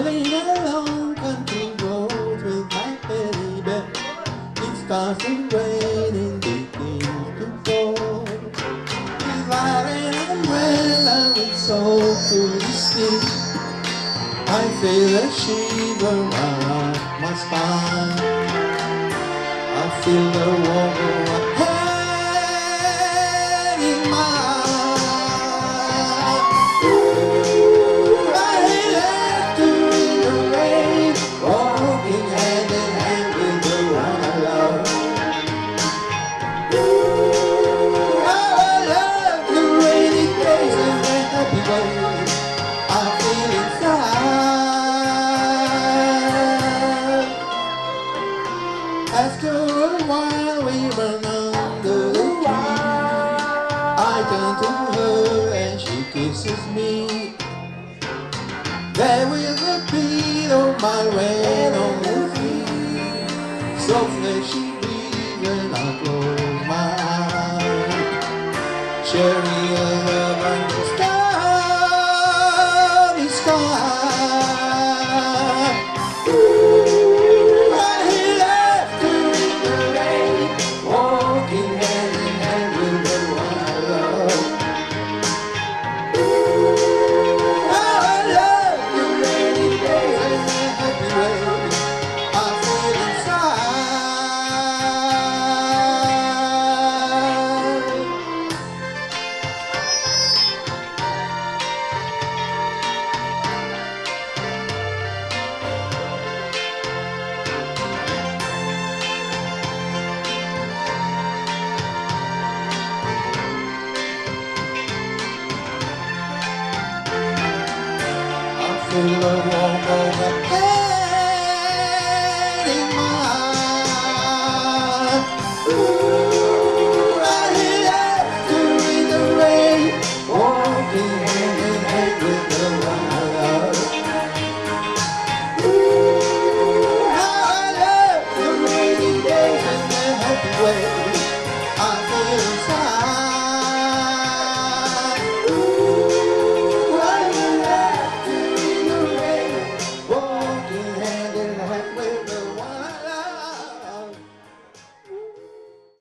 Rolling along country roads with my baby. It starts to rain and begins to fall. It's like an umbrella with soul to the sea. I feel a shiver around my spine. I feel the warmth of her hand in mine. Ooh, I love to in the rain, walking hand in hand with the one I love. Ooh, I love the rainy days and the happy days I feel inside. After a while we run under the tree. I turn to her and she kisses me. There with the beat of my rain on the feet. Softly she breathes and I close my eyes. Sharing a love under starry sky. Ooh, I left her in the rain, walking hand in hand with the one I love. Ooh, I love the rainy days and the happy ways I feel inside. Feel the warmth of her hand in mine. Ooh, I left her in the rain, walking hand in hand with the